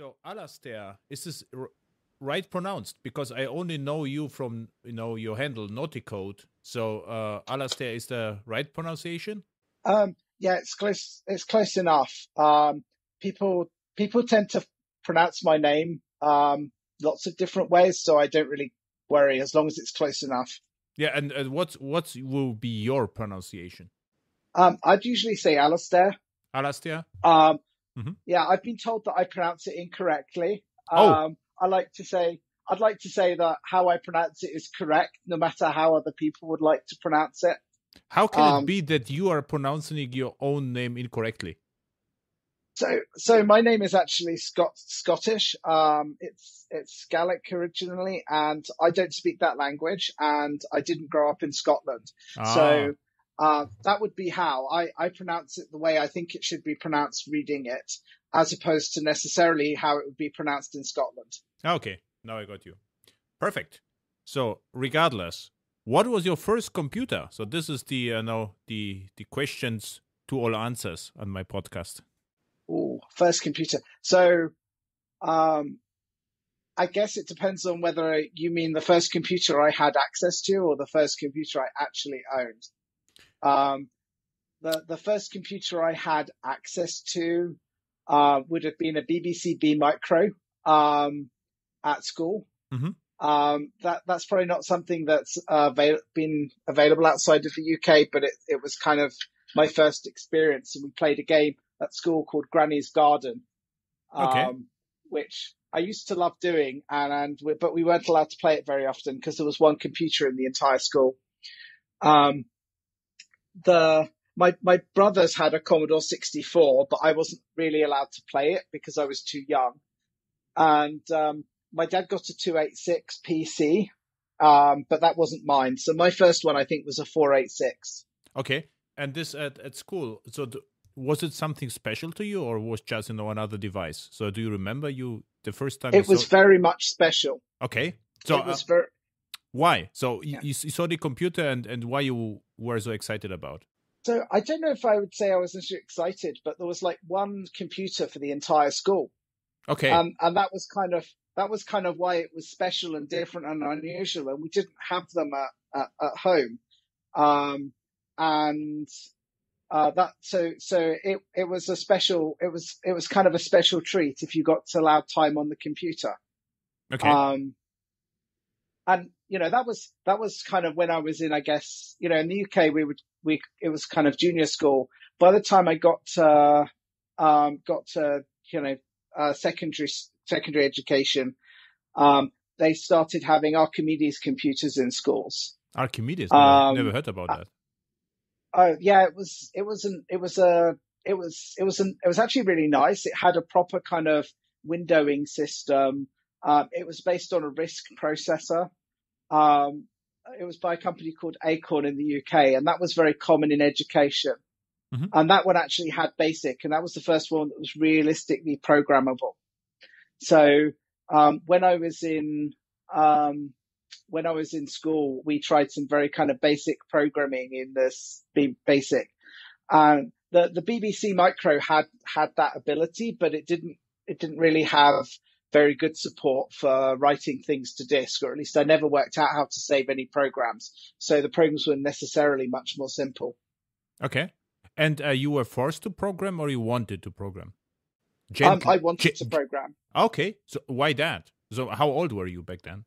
So Alastair, is this right pronounced? Because I only know you from your handle Nauticode. So Alastair is the right pronunciation? Yeah, it's close. It's close enough. People tend to pronounce my name lots of different ways, so I don't really worry as long as it's close enough. Yeah, and what will be your pronunciation? I'd usually say Alastair. Alastair? Yeah, I've been told that I pronounce it incorrectly. I'd like to say that how I pronounce it is correct, no matter how other people would like to pronounce it. How can it be that you are pronouncing your own name incorrectly? So my name is actually Scottish. It's Gaelic originally, and I don't speak that language, and I didn't grow up in Scotland. So that would be how I pronounce it the way I think it should be pronounced reading it, as opposed to necessarily how it would be pronounced in Scotland. Okay, now I got you. Perfect. So regardless, what was your first computer? So this is the questions to all answers on my podcast. Oh, first computer. So I guess it depends on whether you mean the first computer I had access to or the first computer I actually owned. The first computer I had access to would have been a BBC B Micro at school. Mm-hmm. That's probably not something that's been available outside of the UK, but it was kind of my first experience. And we played a game at school called Granny's Garden, which I used to love doing, but we weren't allowed to play it very often because there was one computer in the entire school. My brothers had a Commodore 64, but I wasn't really allowed to play it because I was too young. And my dad got a 286 PC, but that wasn't mine. So my first one, I think, was a 486. Okay. And this at school, so was it something special to you, or was just another device? So do you remember the first time? It was very much special. Okay. So it was why? So you saw the computer and why you were so excited about? So I don't know if I would say I was excited, but there was like one computer for the entire school. Okay. And that was kind of why it was special and different and unusual. And we didn't have them at home. It was a special. It was kind of a special treat if you got to allow time on the computer. Okay. And that was kind of when I was in, I guess, in the UK it was kind of junior school. By the time I got to secondary education, they started having Archimedes computers in schools. Archimedes? Never heard about that. Oh yeah, it was actually really nice. It had a proper kind of windowing system. It was based on a RISC processor. It was by a company called Acorn in the UK, and that was very common in education. Mm-hmm. And that one actually had BASIC, and that was the first one that was realistically programmable. So when I was in school, we tried some very kind of basic programming in this BASIC. And the BBC Micro had that ability, but it didn't really have very good support for writing things to disk, or at least I never worked out how to save any programs. So the programs were necessarily much more simple. Okay. And you were forced to program, or you wanted to program? I wanted to program. Okay. So why that? So how old were you back then?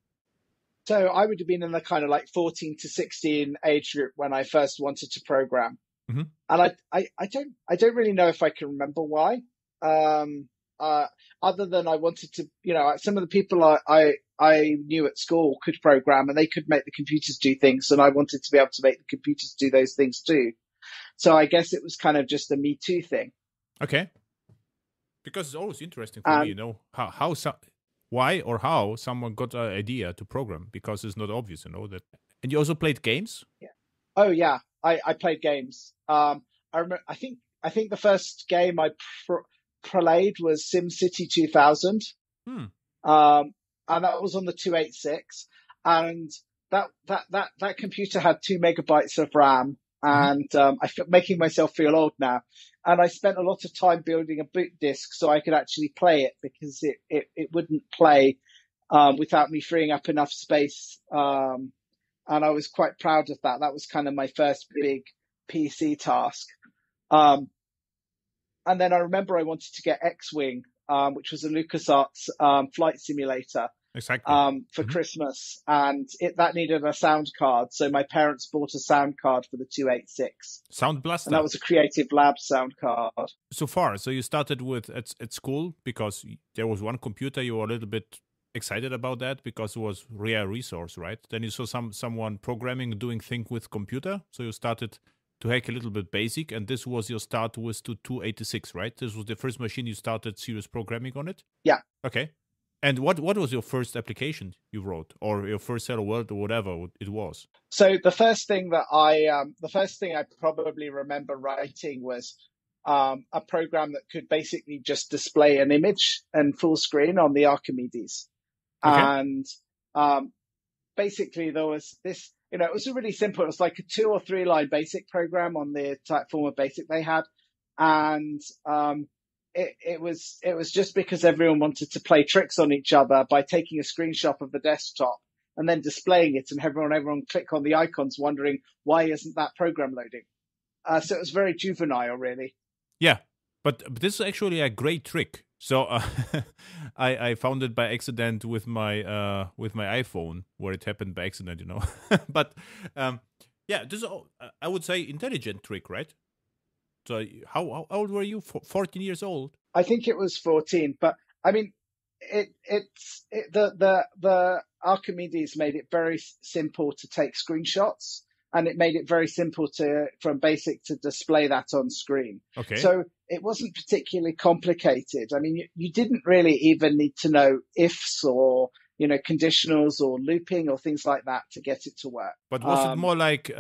So I would have been in the kind of like 14 to 16 age group when I first wanted to program. Mm-hmm. And I don't really know if I can remember why. Other than I wanted to, some of the people I knew at school could program and they could make the computers do things, and I wanted to be able to make the computers do those things too. So I guess it was kind of just a Me Too thing. Okay. Because it's always interesting for me, why or how someone got an idea to program, because it's not obvious, that. And you also played games? Yeah. Oh yeah, I played games. I remember. I think the first game I played was SimCity 2000. And that was on the 286, and that computer had 2 megabytes of RAM, and making myself feel old now. And I spent a lot of time building a boot disk so I could actually play it, because it wouldn't play without me freeing up enough space. And I was quite proud of that. That was kind of my first big PC task. And then I remember I wanted to get X-Wing, which was a LucasArts flight simulator. Exactly. For Christmas, and that needed a sound card. So my parents bought a sound card for the 286. Sound Blaster. And that was a Creative Lab sound card. So you started with at school because there was one computer you were a little bit excited about that because it was rare resource, right? Then you saw someone programming, doing things with computer. So you started to hack a little bit basic, and this was your start with 286, right? This was the first machine you started serious programming on it? Yeah. Okay. And what was your first application you wrote, or your first Hello World, or whatever it was? So the first thing I probably remember writing was a program that could basically just display an image and full screen on the Archimedes. Okay. And basically there was this, it was really simple. It was like a 2 or 3 line BASIC program on the type form of BASIC they had, and It was just because everyone wanted to play tricks on each other by taking a screenshot of the desktop and then displaying it, and everyone click on the icons wondering, why isn't that program loading? So it was very juvenile, really. Yeah, but this is actually a great trick. So I found it by accident with my iPhone, where it happened by accident, But yeah, this is, I would say, intelligent trick, right? So how old were you? 14 years old? I think it was 14, but I mean, the Archimedes made it very simple to take screenshots, and it made it very simple from BASIC to display that on screen. Okay. So it wasn't particularly complicated. I mean, you didn't really even need to know ifs or conditionals or looping or things like that to get it to work. But was it more like,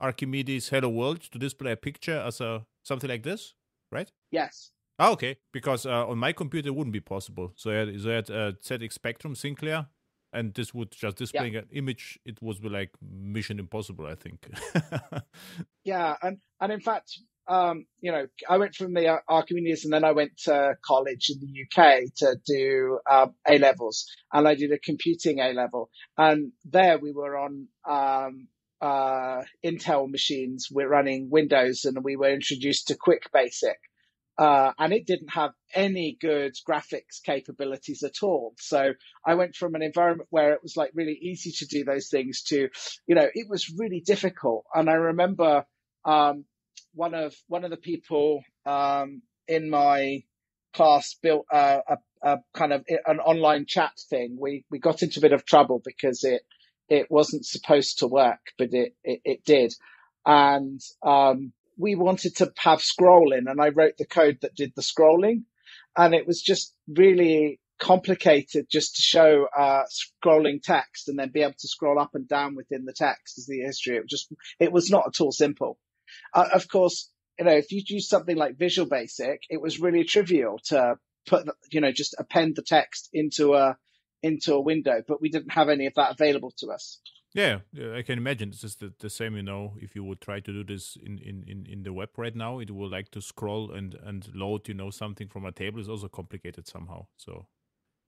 Archimedes Hello World to display a picture as something like this, right? Yes. Oh, okay. Because on my computer it wouldn't be possible. So I had ZX Spectrum Sinclair, and this would just display an image. It was like Mission Impossible, I think. Yeah, and in fact, I went from the Archimedes, and then I went to college in the UK to do A levels, and I did a computing A level, and there we were on Intel machines. We're running Windows, and we were introduced to Quick Basic, and it didn't have any good graphics capabilities at all. So I went from an environment where it was like really easy to do those things to, it was really difficult. And I remember one of the people in my class built a kind of an online chat thing. We got into a bit of trouble because it wasn't supposed to work, but it did. And we wanted to have scrolling, and I wrote the code that did the scrolling, and it was just really complicated just to show scrolling text and then be able to scroll up and down within the text as the history. It was not at all simple. Of course, if you use something like Visual Basic, it was really trivial to put, just append the text into a window, but we didn't have any of that available to us. Yeah, I can imagine. This is the same, if you would try to do this in the web right now, it will like to scroll and load, something from a table is also complicated somehow. So,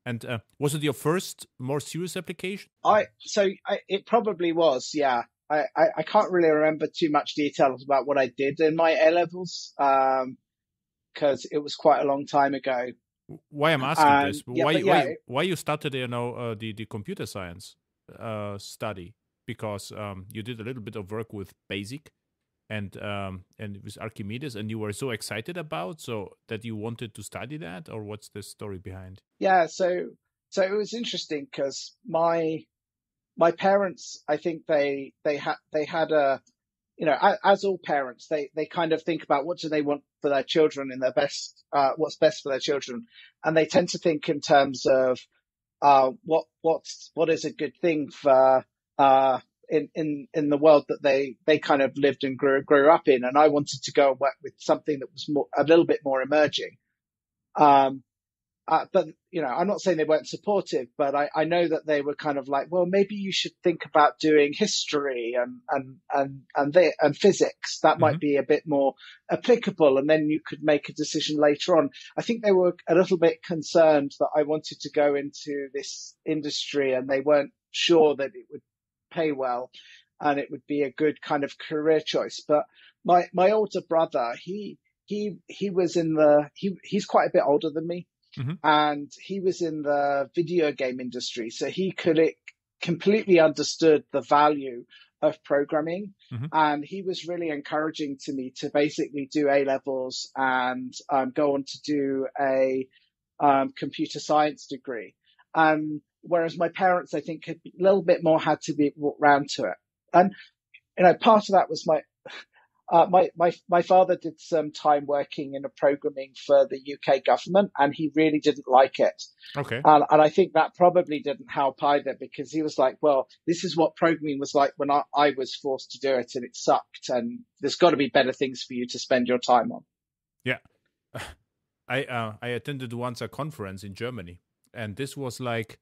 and was it your first more serious application? It probably was, yeah. I can't really remember too much details about what I did in my A levels, because it was quite a long time ago. Why I'm asking this? Why you started, the computer science study? Because you did a little bit of work with BASIC and with Archimedes, and you were so excited about so that you wanted to study that, or what's the story behind? Yeah, so it was interesting because my parents, I think they had a, as all parents, they kind of think about what do they want for their children in their best, what's best for their children. And they tend to think in terms of, what is a good thing for, in the world that they kind of lived and grew up in. And I wanted to go and work with something that was a little bit more emerging. but I'm not saying they weren't supportive, but I know that they were kind of like, well, maybe you should think about doing history and physics. That might be a bit more applicable, and then you could make a decision later on. I think they were a little bit concerned that I wanted to go into this industry, and they weren't sure that it would pay well and it would be a good kind of career choice. But my older brother, he's quite a bit older than me. And he was in the video game industry, so he completely understood the value of programming. And he was really encouraging to me to basically do A-levels and go on to do a computer science degree. Whereas my parents, I think, a little bit more had to be brought round to it. And part of that was my father did some time working in programming for the UK government, and he really didn't like it. Okay. And I think that probably didn't help either, because he was like, well, this is what programming was like when I was forced to do it, and it sucked, and there's got to be better things for you to spend your time on. Yeah. I attended once a conference in Germany, and this was like,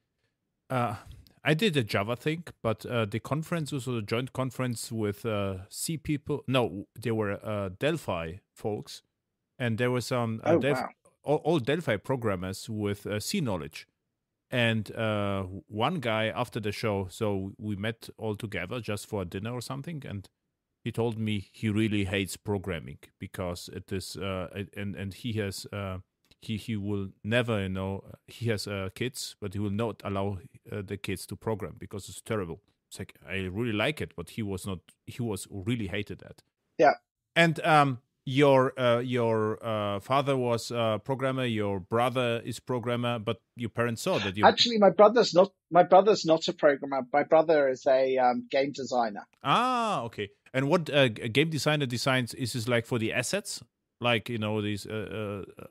I did a Java thing, but the conference was a joint conference with C people. No, there were Delphi folks, and there were some all Delphi programmers with C knowledge. And one guy after the show, so we met all together just for a dinner or something, and he told me he really hates programming because it is, and he has. He will never, he has kids, but he will not allow the kids to program because it's terrible. It's like, I really like it, but he was really hated that. Yeah. And your father was a programmer, your brother is programmer, but your parents saw that you... Actually, my brother's not a programmer. My brother is a game designer. Ah, okay. And what a game designer designs, is this like for the assets? Like, these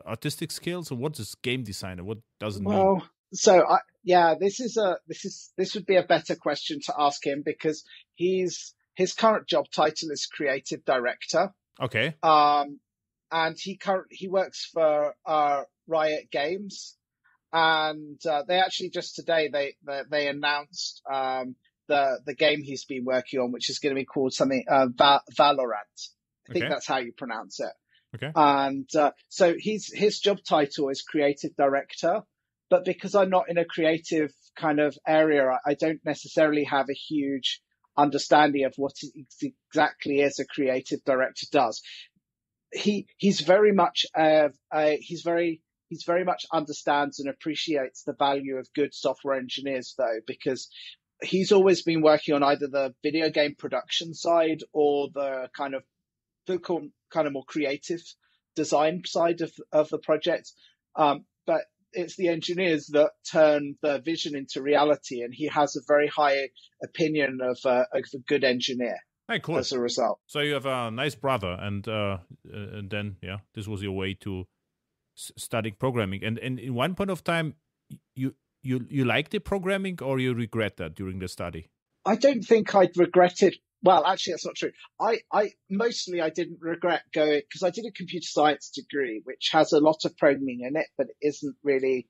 artistic skills, or what is game designer? What does it mean? Well, so this would be a better question to ask him, because his current job title is creative director. Okay. And he works for Riot Games, and they actually just today they announced the game he's been working on, which is going to be called something Valorant. I think that's how you pronounce it. Okay. And so his job title is creative director, but because I'm not in a creative kind of area, I don't necessarily have a huge understanding of what exactly is a creative director does. He's very much understands and appreciates the value of good software engineers, though, because he's always been working on either the video game production side or the kind of more creative design side of the project. But it's the engineers that turn the vision into reality, and he has a very high opinion of a good enginer. Hey, cool. As a result. So you have a nice brother, and then, this was your way to studying programming. And in one point of time, you liked the programming, or you regret that during the study? I don't think I'd regretted. Well, actually, that's not true. I didn't regret going, because I did a computer science degree, which has a lot of programming in it, but it isn't really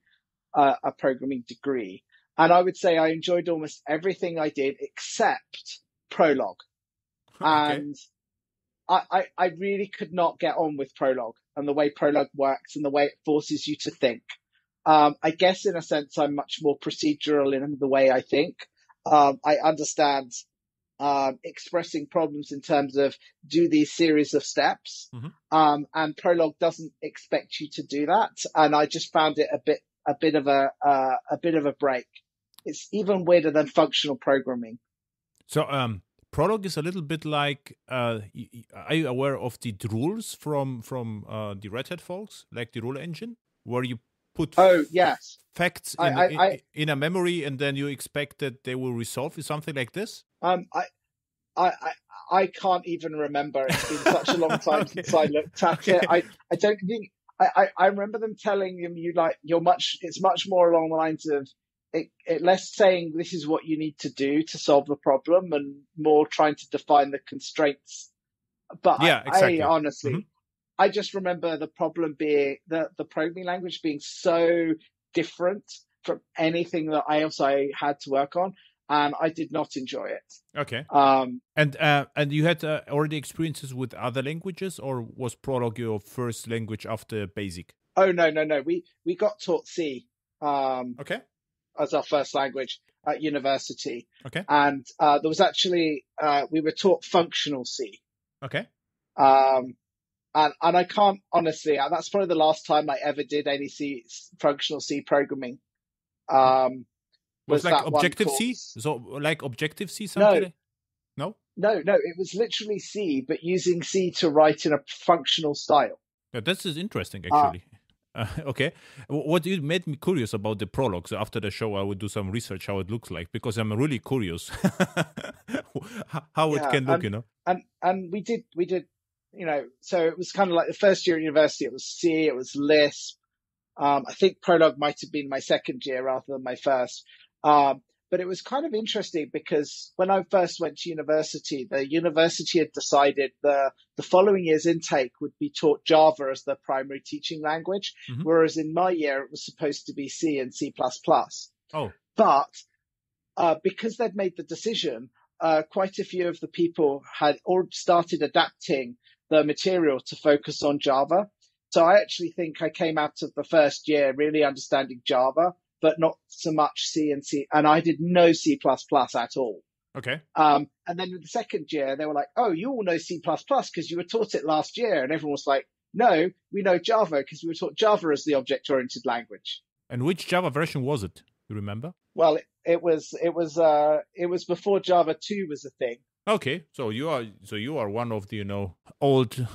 a programming degree. And I would say I enjoyed almost everything I did except Prolog. Okay. And I really could not get on with Prolog and the way Prolog works and the way it forces you to think. I guess in a sense, I'm much more procedural in the way I think. I understand expressing problems in terms of do these series of steps. Mm-hmm. And Prolog doesn't expect you to do that. And I just found it a bit of a break. It's even weirder than functional programming. So, Prolog is a little bit like, are you aware of the rules from the Red Hat folks, like the rule engine, where you put facts in a memory and then you expect that they will resolve? Is something like this? I can't even remember. It's been such a long time since I looked at it. I don't think I remember them telling you like it's much more along the lines of it less saying this is what you need to do to solve the problem and more trying to define the constraints. But exactly. I honestly, I just remember the problem being the programming language being so different from anything that I had to work on, and I did not enjoy it. Okay. And you had already experiences with other languages, or was Prolog your first language after Basic? Oh, no. We got taught C. Okay. As our first language at university. Okay. And there was actually, we were taught functional C. Okay. And I can't honestly, that's probably the last time I ever did any functional C programming. Was like Objective-C? So like Objective-C something? No? No, it was literally C, but using C to write in a functional style. Yeah, this is interesting, actually. Okay. What you made me curious about the Prolog. So after the show, I would do some research how it looks like, because I'm really curious how it can look, And we did, so it was kind of like the first year at university, it was C, it was Lisp. I think Prolog might have been my second year rather than my first. But it was kind of interesting because when I first went to university, the university had decided the following year's intake would be taught Java as the primary teaching language, whereas in my year, it was supposed to be C and C++. Oh. But because they'd made the decision, quite a few of the people had already started adapting the material to focus on Java. So I actually think I came out of the first year really understanding Java, but not so much C, and I did no C++ at all. Okay. And then in the second year, they were like, oh, you all know C++ because you were taught it last year. And everyone was like, no, we know Java because we were taught Java as the object-oriented language. And which Java version was it? You remember? Well, it was before Java 2 was a thing. Okay. So you are one of the, old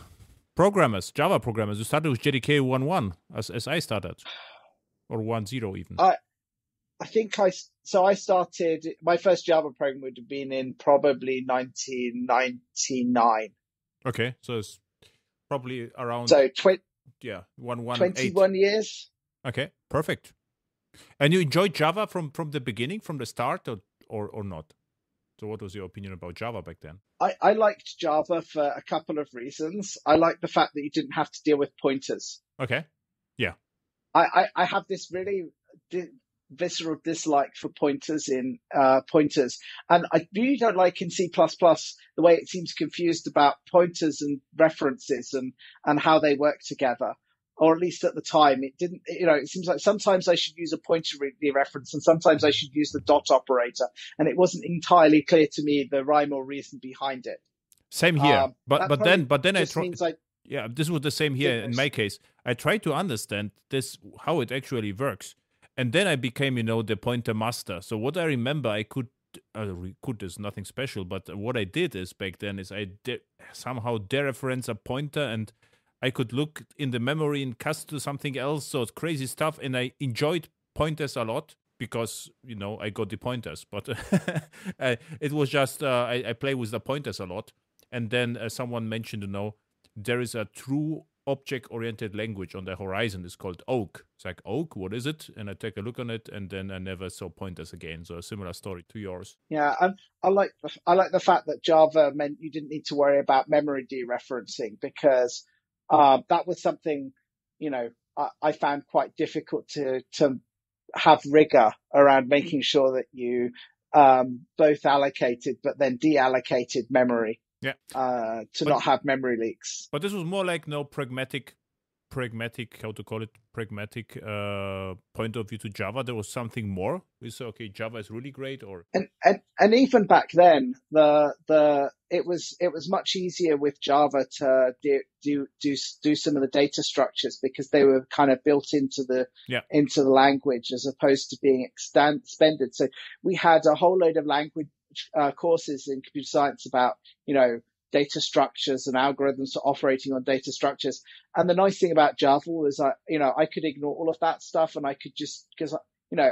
programmers, Java programmers. You started with JDK 1.1 as I started. Or 1.0 even. I think I started, my first Java program would have been in probably 1999. Okay, so it's probably around 21 years. Okay, perfect. And you enjoyed Java from the beginning, from the start, or not? So what was your opinion about Java back then? I liked Java for a couple of reasons. I liked the fact that you didn't have to deal with pointers. Okay, yeah. I have this really visceral dislike for pointers, and I really don't like in C++ the way it seems confused about pointers and references and how they work together. Or at least at the time, it didn't. It seems like sometimes I should use a pointer reference, and sometimes I should use the dot operator, and it wasn't entirely clear to me the rhyme or reason behind it. Same here, but then I tried. Yeah, this was the same here in my case. I tried to understand this, how it actually works. And then I became, the pointer master. So what I remember, I could is nothing special, but what I did is back then is I somehow dereference a pointer, and I could look in the memory and cast to something else. So it's crazy stuff. And I enjoyed pointers a lot because, I got the pointers. But it was just, I play with the pointers a lot. And then someone mentioned, there is a true object-oriented language on the horizon. It's called Oak. It's like, Oak, what is it? And I take a look on it, and then I never saw pointers again. So a similar story to yours. Yeah, I like the fact that Java meant you didn't need to worry about memory dereferencing, because that was something, I found quite difficult to have rigor around making sure that you both allocated but then deallocated memory. Yeah. Not have memory leaks. But this was more like pragmatic, how to call it, pragmatic point of view to Java. There was something more. We said, okay, Java is really great, or and even back then, it was much easier with Java to do some of the data structures because they were kind of built into the language as opposed to being expanded. So we had a whole load of language courses in computer science about, data structures and algorithms for operating on data structures. And the nice thing about Java was, I could ignore all of that stuff, and I could just, because,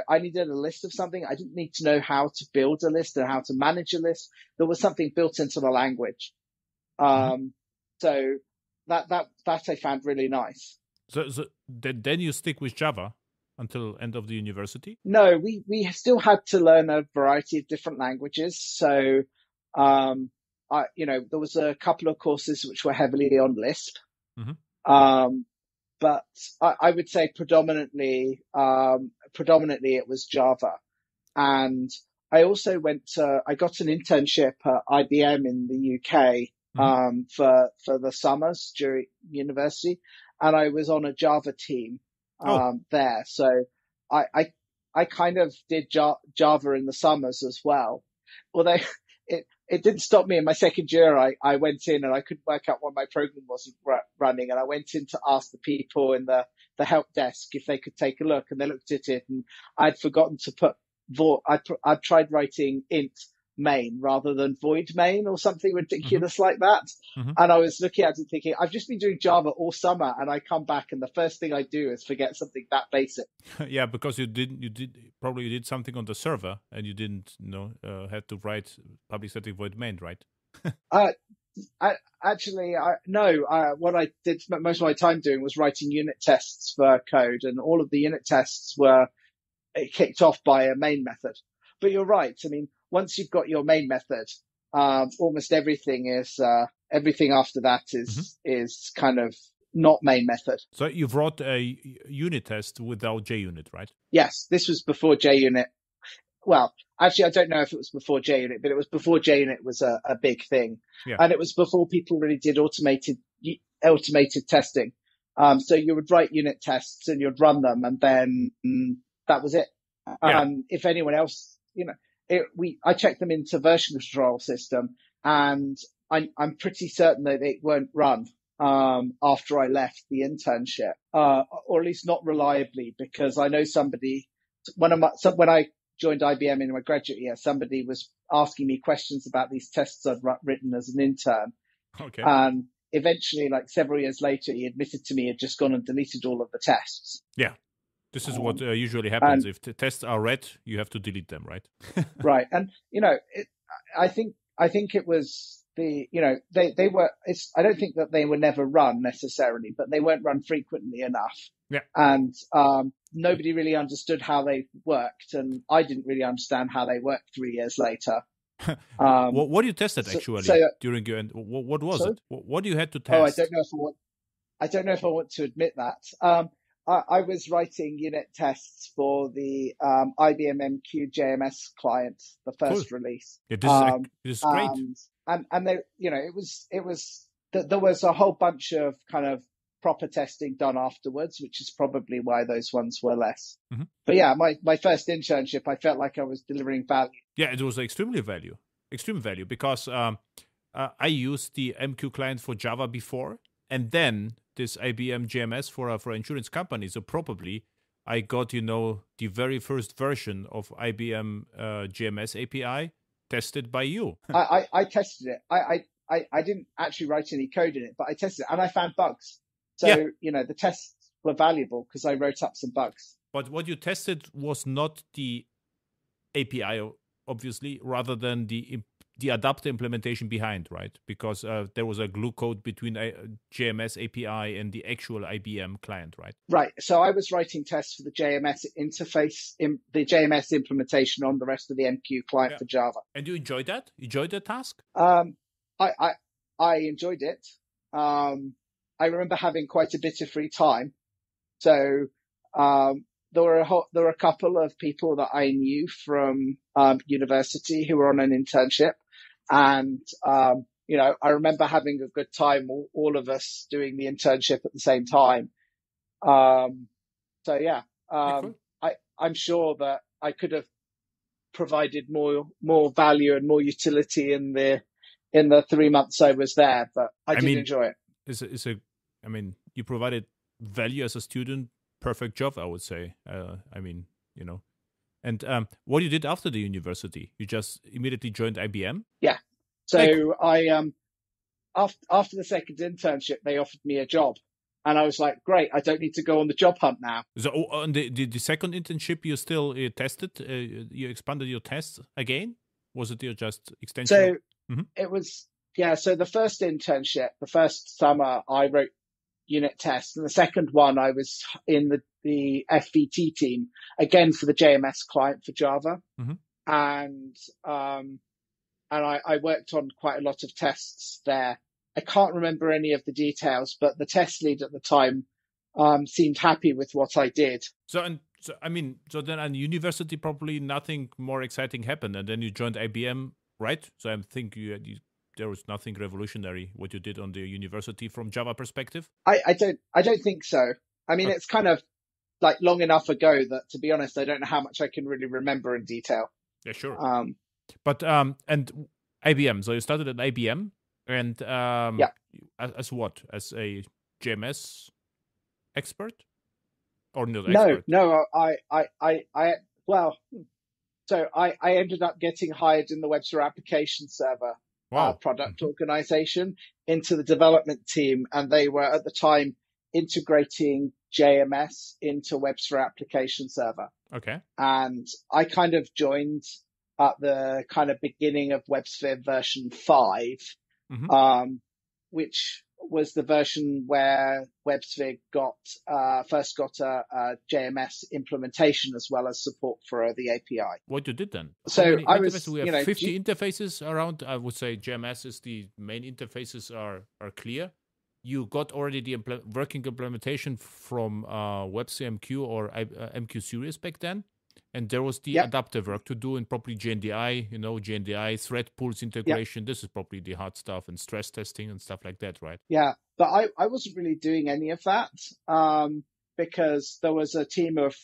I needed a list of something. I didn't need to know how to build a list and how to manage a list. There was something built into the language. So that I found really nice. So then you stick with Java until end of the university? No, we still had to learn a variety of different languages. So, there was a couple of courses which were heavily on Lisp. but I would say predominantly it was Java. And I also I got an internship at IBM in the UK, for the summers during university. And I was on a Java team, there. So I kind of did Java in the summers as well. Although it didn't stop me in my second year. I went in and I couldn't work out why my program wasn't running. And I went in to ask the people in the help desk if they could take a look, and they looked at it, and I'd forgotten to put I'd tried writing int main rather than void main or something ridiculous like that. And I was looking at it thinking, I've just been doing Java all summer, and I come back and the first thing I do is forget something that basic. Yeah, because you did something on the server and you didn't had to write public static void main, right? What I did most of my time doing was writing unit tests for code, and all of the unit tests were kicked off by a main method. But you're right. I mean, once you've got your main method, almost everything after that is kind of not main method. So you wrote a unit test without JUnit, right? Yes, this was before JUnit. Well, actually, I don't know if it was before JUnit, but it was before JUnit was a big thing. Yeah. And it was before people really did automated testing. So you would write unit tests and you'd run them, and then that was it. Yeah. If anyone else, I checked them into version control system, and I'm pretty certain that it won't run after I left the internship, or at least not reliably, because I know somebody when I joined IBM in my graduate year, somebody was asking me questions about these tests I'd written as an intern. Okay. And eventually, like several years later, he admitted to me he had just gone and deleted all of the tests. Yeah. This is what usually happens. If the tests are read, you have to delete them, right? Right. And, I think it was they were, I don't think that they were never run necessarily, but they weren't run frequently enough. Yeah. And nobody really understood how they worked. And I didn't really understand how they worked 3 years later. What you tested actually during your, what was it? What you had to test? Oh, I don't know if I want to admit that. I was writing unit tests for the IBM MQ JMS client, the first release. Yeah, this is great. And they, there was a whole bunch of kind of proper testing done afterwards, which is probably why those ones were less. But yeah, my first internship, I felt like I was delivering value. Yeah, it was extreme value, because I used the MQ client for Java before, and then this IBM JMS for insurance companies. So probably I got, the very first version of IBM JMS API tested by you. I tested it. I didn't actually write any code in it, but I tested it and I found bugs. So, the tests were valuable because I wrote up some bugs. But what you tested was not the API, obviously, rather than the adapter implementation behind, right? Because there was a glue code between JMS API and the actual IBM client, right? Right. So I was writing tests for the JMS interface, the JMS implementation on the rest of the MQ client for Java. And you enjoyed that? Enjoyed the task? I enjoyed it. I remember having quite a bit of free time. So there were a couple of people that I knew from university who were on an internship. And, I remember having a good time, all of us doing the internship at the same time. I'm sure that I could have provided more value and more utility in the 3 months I was there, but I did enjoy it. You provided value as a student, perfect job, I would say. And what you did after the university? You just immediately joined IBM? Yeah. So after the second internship, they offered me a job. And I was like, great, I don't need to go on the job hunt now. So on the second internship, you still tested? You expanded your tests again? Was it your just extension? So it was, so the first internship, the first summer, I wrote unit tests. And the second one, I was in the FVT team, again for the JMS client for Java. And I worked on quite a lot of tests there. I can't remember any of the details, but the test lead at the time seemed happy with what I did. So then at university probably nothing more exciting happened, and then you joined IBM, right? So I think there was nothing revolutionary what you did on the university from Java perspective. I don't think so. I mean, it's kind of like long enough ago that, to be honest, I don't know how much I can really remember in detail. Yeah, sure. But and IBM. So you started at IBM, and yeah. As what? As a JMS expert, or not no, expert? No. So I ended up getting hired in the WebSphere application server product organization into the development team, and they were at the time integrating JMS into WebSphere application server. Okay. And I kind of joined at the kind of beginning of WebSphere version 5, which was the version where WebSphere first got a JMS implementation as well as support for the API. What you did then? So I was, we have 50 interfaces around. I would say JMS is the main interfaces are clear. You got already the working implementation from WebSphere MQ or MQ series back then. And there was the adaptive work to do, and probably JNDI, JNDI, thread pools integration. This is probably the hard stuff, and stress testing and stuff like that, right? Yeah, but I wasn't really doing any of that because there was a team of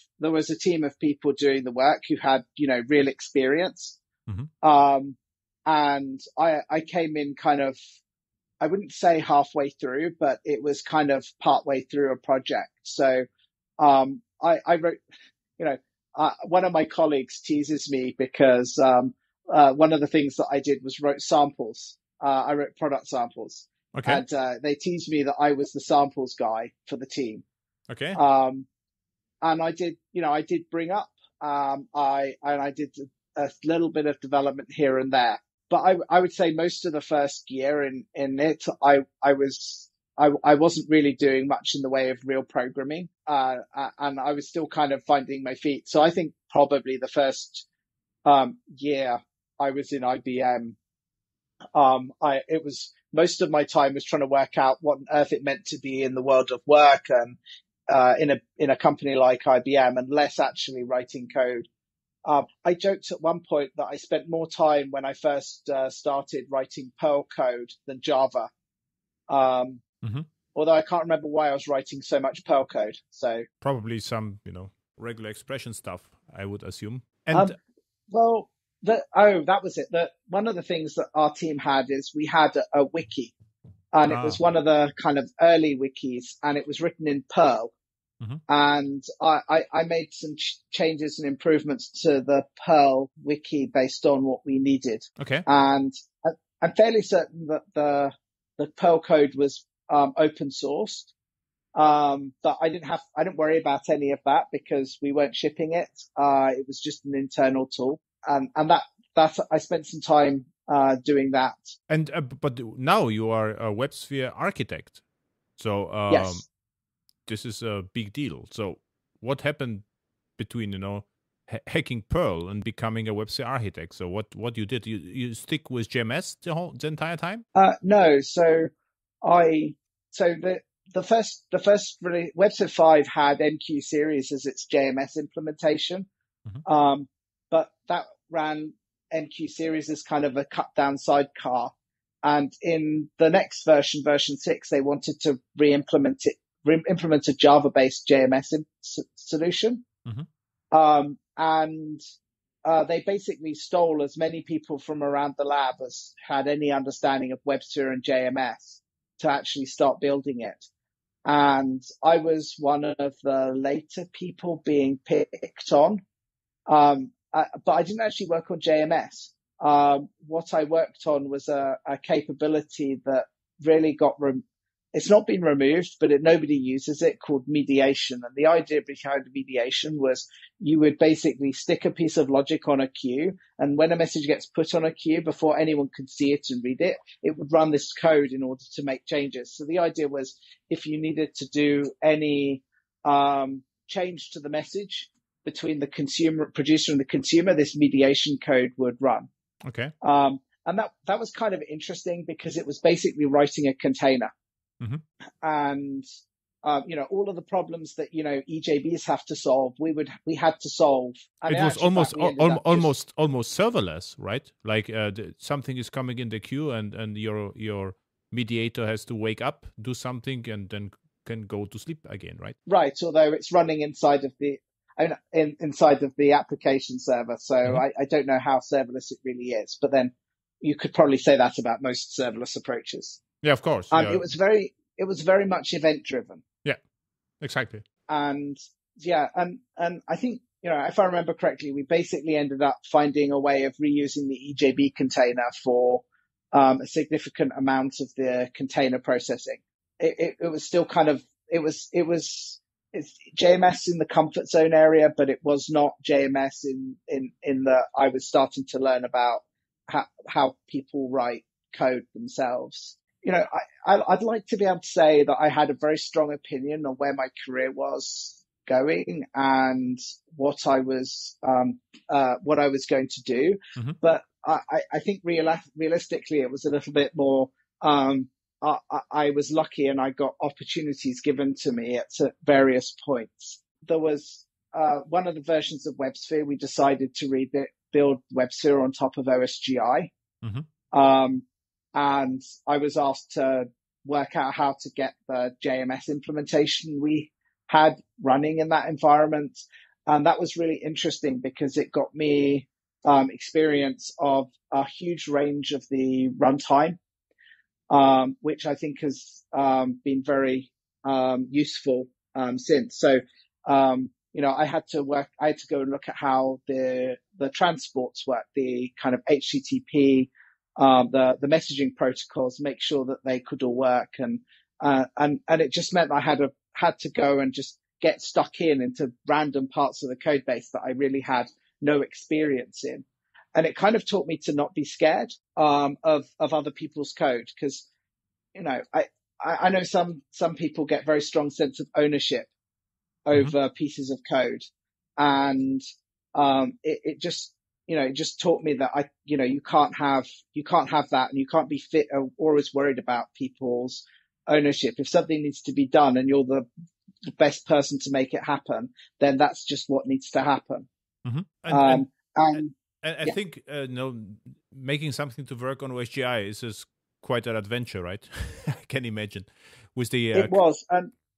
people doing the work who had real experience. And I came in kind of, I wouldn't say halfway through, but it was kind of partway through a project. So I wrote, one of my colleagues teases me because one of the things that I did was wrote samples. I wrote product samples. Okay. And they teased me that I was the samples guy for the team. Okay. And I did bring up, I did a little bit of development here and there. But I would say most of the first year in it, I wasn't really doing much in the way of real programming, and I was still kind of finding my feet. So I think probably the first year I was in IBM, it was most of my time was trying to work out what on earth it meant to be in the world of work and in a company like IBM, and less actually writing code. I joked at one point that I spent more time when I first started writing Perl code than Java. Although I can't remember why I was writing so much Perl code. So probably some, regular expression stuff, I would assume. And that was it. One of the things that our team had is we had a wiki, and it was one of the kind of early wikis, and it was written in Perl. And I made some changes and improvements to the Perl wiki based on what we needed. Okay. And I'm fairly certain that the Perl code was open sourced. But I didn't worry about any of that because we weren't shipping it. It was just an internal tool. And that I spent some time doing that. And but now you are a WebSphere architect. So yes. This is a big deal. So what happened between, hacking Perl and becoming a WebSphere architect? So what you did, you stick with JMS the entire time? No. So the first really WebSphere 5 had MQ series as its JMS implementation. But that ran MQ series as kind of a cut down sidecar. And in the next version 6, they wanted to implement a Java-based JMS solution. And they basically stole as many people from around the lab as had any understanding of WebSphere and JMS to actually start building it. And I was one of the later people being picked on. But I didn't actually work on JMS. What I worked on was a capability that really it's not been removed, but nobody uses it, called mediation. And the idea behind mediation was you would basically stick a piece of logic on a queue, and when a message gets put on a queue, before anyone could see it and read it, it would run this code in order to make changes. So the idea was if you needed to do any change to the message between the producer and the consumer, this mediation code would run. Okay. And that was kind of interesting because it was basically writing a container. And all of the problems that, EJBs have to solve, we had to solve. And it was almost serverless, right? Like something is coming in the queue, and your mediator has to wake up, do something, and then can go to sleep again, right? Right. Although it's running inside of the application server, so I don't know how serverless it really is. But then you could probably say that about most serverless approaches. Yeah, of course. It was very much event driven. Yeah, exactly. And I think, if I remember correctly, we basically ended up finding a way of reusing the EJB container for a significant amount of the container processing. It was still kind of, it's JMS in the comfort zone area, but it was not JMS in the, I was starting to learn about how people write code themselves. I'd like to be able to say that I had a very strong opinion on where my career was going and what I was going to do. Mm-hmm. But I think realistically, it was a little bit more, I was lucky and I got opportunities given to me at various points. There was one of the versions of WebSphere, we decided to rebuild WebSphere on top of OSGi. Mm-hmm. And I was asked to work out how to get the JMS implementation we had running in that environment. And that was really interesting because it got me experience of a huge range of the runtime, which I think has been very useful since. So, I had to go and look at how the transports work, the kind of HTTP, the messaging protocols, make sure that they could all work. And it just meant I had to go and just get stuck into random parts of the code base that I really had no experience in. And it kind of taught me to not be scared, of other people's code. Cause, I know some people get very strong sense of ownership over pieces of code. And, it just taught me that you can't have that, and you can't be always worried about people's ownership. If something needs to be done and you're the best person to make it happen, then that's just what needs to happen. Mm-hmm. And I think, making something to work on OSGi is quite an adventure, right? I can imagine with the it was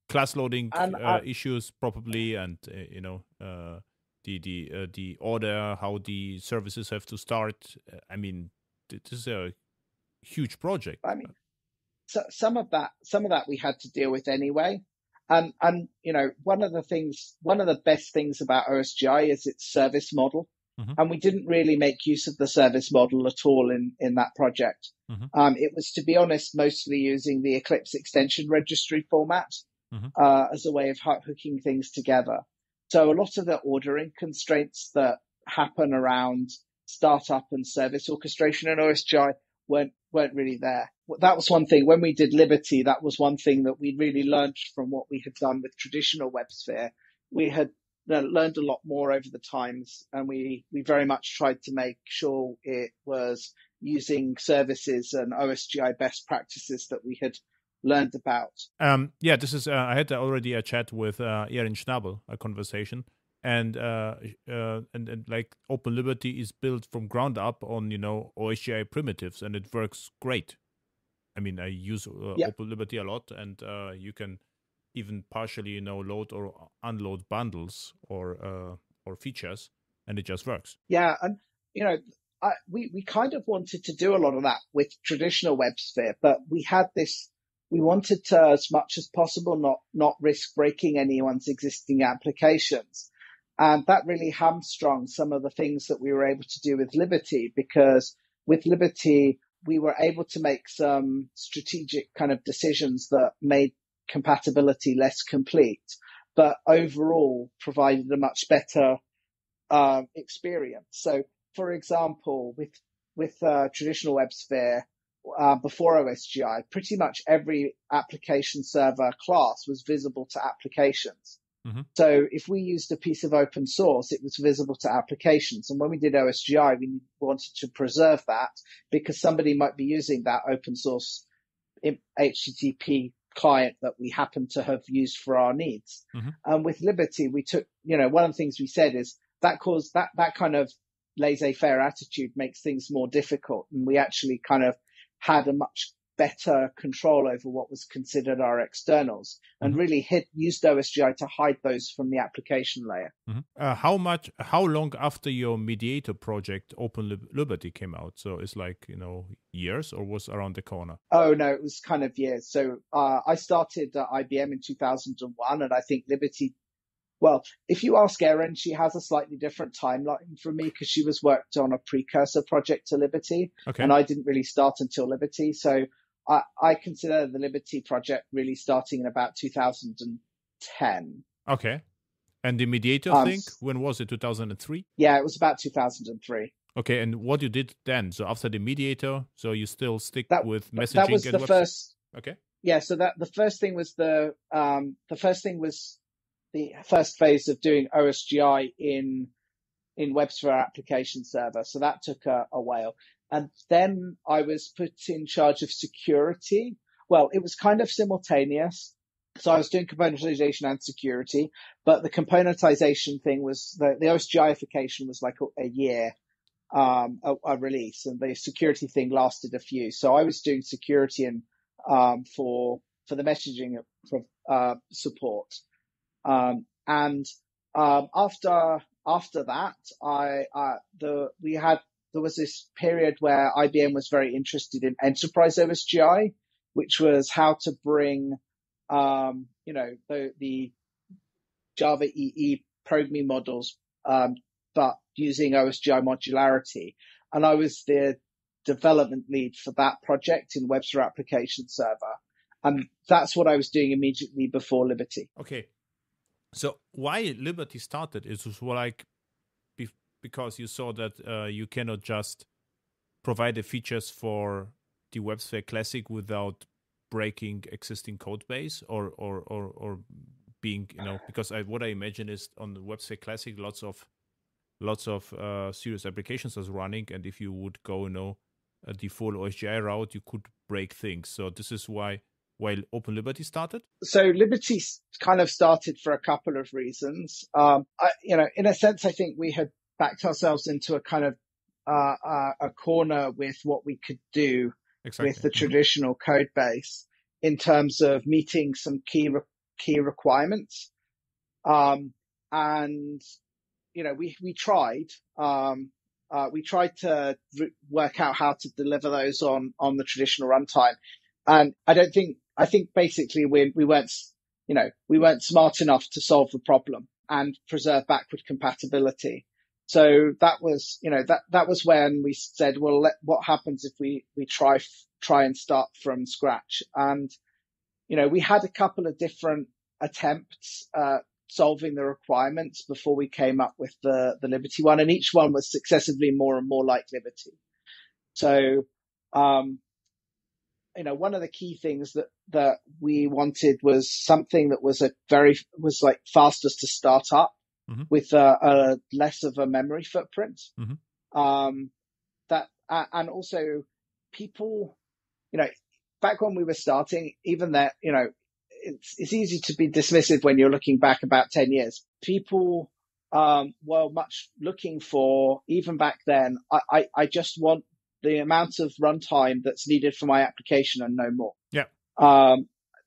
class loading issues probably, and the order, how the services have to start. I mean, this is a huge project. I mean, so some of that we had to deal with anyway. And one of the best things about OSGi is its service model. Mm-hmm. And we didn't really make use of the service model at all in that project. Mm-hmm. It was, to be honest, mostly using the Eclipse extension registry format, as a way of hooking things together. So a lot of the ordering constraints that happen around startup and service orchestration in OSGi weren't really there. That was one thing. When we did Liberty, that was one thing that we really learned from what we had done with traditional WebSphere. We had learned a lot more over the times, and we very much tried to make sure it was using services and OSGi best practices that we had learned about. This is I had already a chat with Erin Schnabel, a conversation, and like OpenLiberty is built from ground up on OSGi primitives, and it works great. I mean, I use OpenLiberty a lot, and you can even partially load or unload bundles or features, and it just works. Yeah, and we kind of wanted to do a lot of that with traditional WebSphere, but we wanted to, as much as possible, not risk breaking anyone's existing applications. And that really hamstrung some of the things that we were able to do with Liberty, because with Liberty, we were able to make some strategic kind of decisions that made compatibility less complete, but overall provided a much better experience. So, for example, with traditional WebSphere, before OSGi, pretty much every application server class was visible to applications. Mm-hmm. So if we used a piece of open source, it was visible to applications. And when we did OSGi, we wanted to preserve that because somebody might be using that open source HTTP client that we happen to have used for our needs. And with Liberty, we took, one of the things we said is that kind of laissez-faire attitude makes things more difficult. And we actually kind of had a much better control over what was considered our externals and really used OSGi to hide those from the application layer. How long after your mediator project OpenLiberty came out? So it's like, years, or was around the corner? Oh, no, it was kind of years. So I started at IBM in 2001, and I think Liberty, well, if you ask Erin, she has a slightly different timeline from me because she was worked on a precursor project to Liberty, and I didn't really start until Liberty. So I consider the Liberty project really starting in about 2010. Okay. And the mediator thing, when was it, 2003? Yeah, it was about 2003. Okay, and what you did then? So after the mediator, so you still stick with messaging? That was the first. Okay. Yeah, so the first thing was the first phase of doing OSGi in WebSphere application server. So that took a while. And then I was put in charge of security. Well, it was kind of simultaneous. So I was doing componentization and security, but the componentization thing was the OSGification was like a year, a release, and the security thing lasted a few. So I was doing security and, for the messaging support. After that, there was this period where IBM was very interested in enterprise OSGi, which was how to bring, the Java EE programming models, but using OSGi modularity. And I was the development lead for that project in WebSphere application server. And that's what I was doing immediately before Liberty. Okay. So why Liberty started is like because you saw that you cannot just provide the features for the WebSphere Classic without breaking existing code base or being, because what I imagine is on the WebSphere Classic, lots of serious applications are running, and if you would go, the full OSGi route, you could break things. So this is why OpenLiberty started? So Liberty kind of started for a couple of reasons. In a sense, I think we had backed ourselves into a kind of a corner with what we could do with the traditional code base in terms of meeting some key requirements. We tried to work out how to deliver those on the traditional runtime. And I think basically we weren't smart enough to solve the problem and preserve backward compatibility. So that was, that was when we said, well, what happens if we try and start from scratch? And, we had a couple of different attempts solving the requirements before we came up with the Liberty one, and each one was successively more and more like Liberty. So, one of the key things that we wanted was something that was like fastest to start up with a less of a memory footprint. And also people, back when we were starting, even that, it's easy to be dismissive when you're looking back about 10 years. People were much looking for, even back then, I just want the amount of runtime that's needed for my application and no more. Yeah.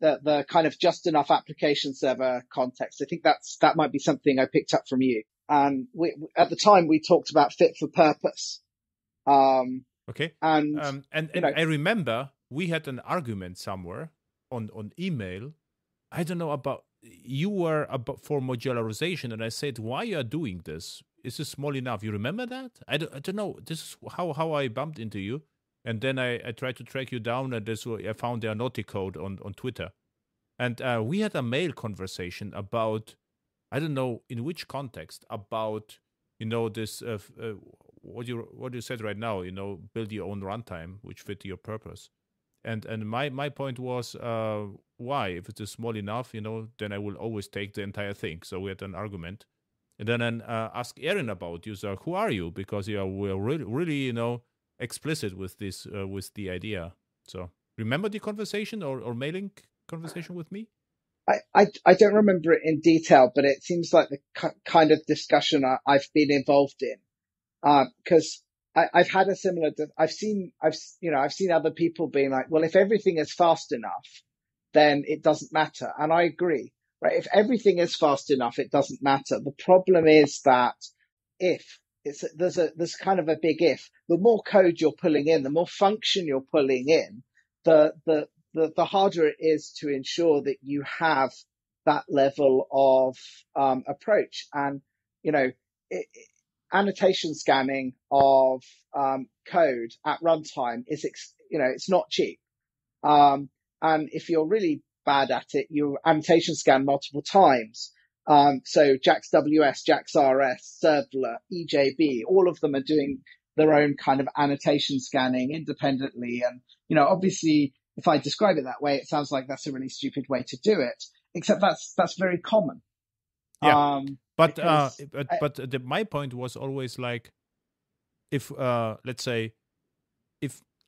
The kind of just enough application server context. I think that might be something I picked up from you. And at the time we talked about fit for purpose. Okay. And I remember we had an argument somewhere on email. I don't know about, you were about for modularization, and I said, why you are doing this? Is this small enough? You remember that? I don't know. This is how I bumped into you. And then I tried to track you down, and I found their naughty code on Twitter. And we had a mail conversation about, I don't know in which context, about, this, what you said right now, build your own runtime, which fit your purpose. And my point was, why? If it is small enough, then I will always take the entire thing. So we had an argument. And then I asked Erin about you. So who are you? Because we're really, explicit with this, with the idea. So remember the conversation or mailing? conversation with me? I don't remember it in detail, but it seems like the kind of discussion I've been involved in. Because I've had a similar, I've seen other people being like, well, if everything is fast enough, then it doesn't matter. And I agree, right? If everything is fast enough, it doesn't matter. The problem is that there's kind of a big if. The more code you're pulling in, the more function you're pulling in, the harder it is to ensure that you have that level of approach. And, annotation scanning of code at runtime is, it's not cheap. And if you're really bad at it, you annotation scan multiple times. So JAX WS, JAX RS, Servler, EJB, all of them are doing their own kind of annotation scanning independently. And, obviously, if I describe it that way, it sounds like that's a really stupid way to do it, except that's very common. Yeah. But my point was always like, if let's say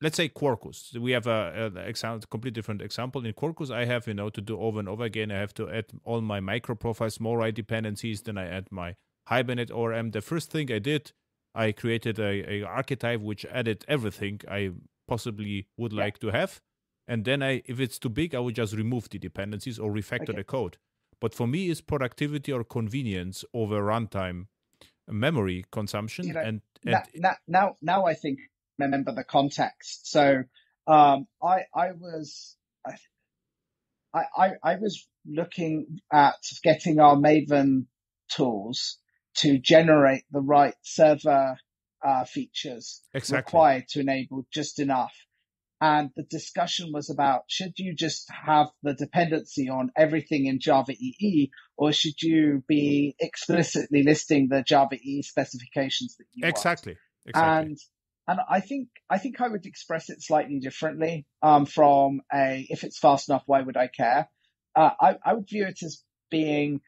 Quarkus, we have a completely different example. In Quarkus, I have to do over and over again. I have to add all my micro profiles, small write dependencies. Then I add my Hibernate ORM. The first thing I did, I created a archetype which added everything I possibly would like to have. And then if it's too big, I would just remove the dependencies or refactor the code. But for me, it's productivity or convenience over runtime memory consumption. Now I think I remember the context. So I was looking at getting our Maven tools to generate the right server features required to enable just enough. And the discussion was about, should you just have the dependency on everything in Java EE, or should you be explicitly listing the Java EE specifications that you want? Exactly. And I think I would express it slightly differently from if it's fast enough, why would I care? I would view it as being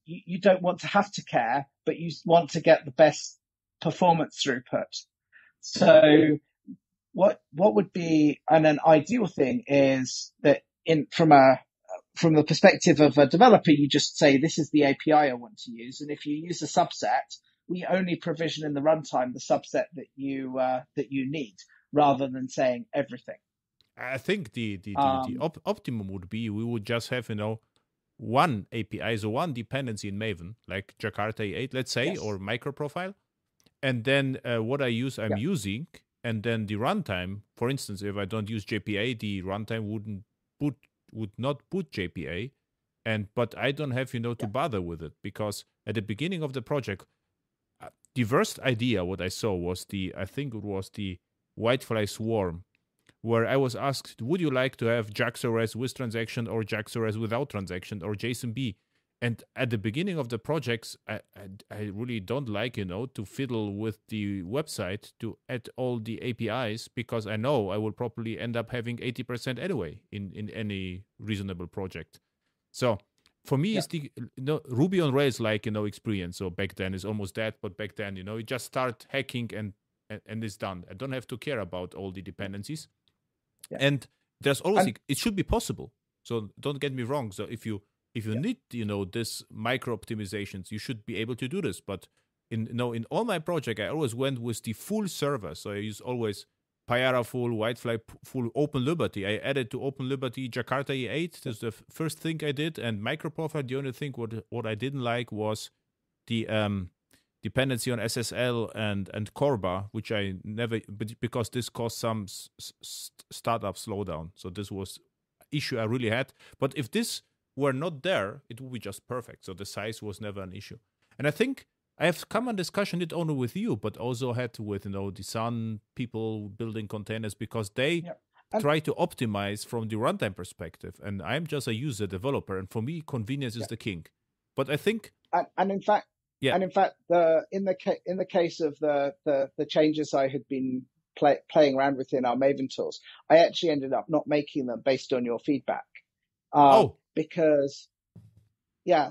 you don't want to have to care, but you want to get the best performance throughput. So what would be an ideal thing is that from the perspective of a developer, you just say, this is the API I want to use. And if you use a subset, we only provision in the runtime the subset that you need, rather than saying everything. I think the optimum would be we would just have one API, so one dependency in Maven, like Jakarta E8, let's say, or microprofile, and then what I'm using, and then the runtime. For instance, if I don't use JPA, the runtime would not boot JPA, but I don't have to bother with it, because at the beginning of the project, the worst idea what I saw was I think it was the Whitefly Swarm, where I was asked, would you like to have JAX-RS with transaction or JAX-RS without transaction or JSON-B? And at the beginning of the projects, I really don't like, to fiddle with the website to add all the APIs, because I know I will probably end up having 80% anyway in any reasonable project. So for me, it's the Ruby on Rails experience. So back then it's almost that, but back then, you just start hacking and it's done. I don't have to care about all the dependencies. Yeah. And there's always it should be possible. So don't get me wrong. So if you need this micro optimizations, you should be able to do this. But in all my project, I always went with the full server. So I use always Payara full, Whitefly full, OpenLiberty. I added to OpenLiberty Jakarta E8. That's the first thing I did. And microprofile, the only thing what I didn't like was the dependency on SSL and Corba, which I never, because this caused some startup slowdown. So this was issue I really had. But if this were not there, it would be just perfect. So the size was never an issue. And I think I have come on discussion not only with you, but also had with the Sun people building containers, because they try to optimize from the runtime perspective. And I'm just a user developer, and for me, convenience is the king. But I think, and in fact, in the case of the changes I had been playing around with in our Maven tools, I actually ended up not making them based on your feedback. Because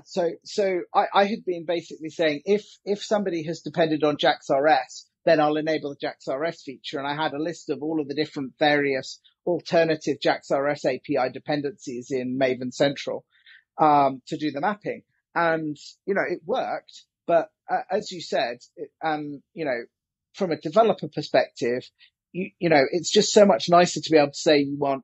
so I had been basically saying, if somebody has depended on JAX-RS, then I'll enable the JAX-RS feature. And I had a list of all of the different various alternative JAX-RS API dependencies in Maven Central to do the mapping. And, it worked. But as you said, from a developer perspective, it's just so much nicer to be able to say you want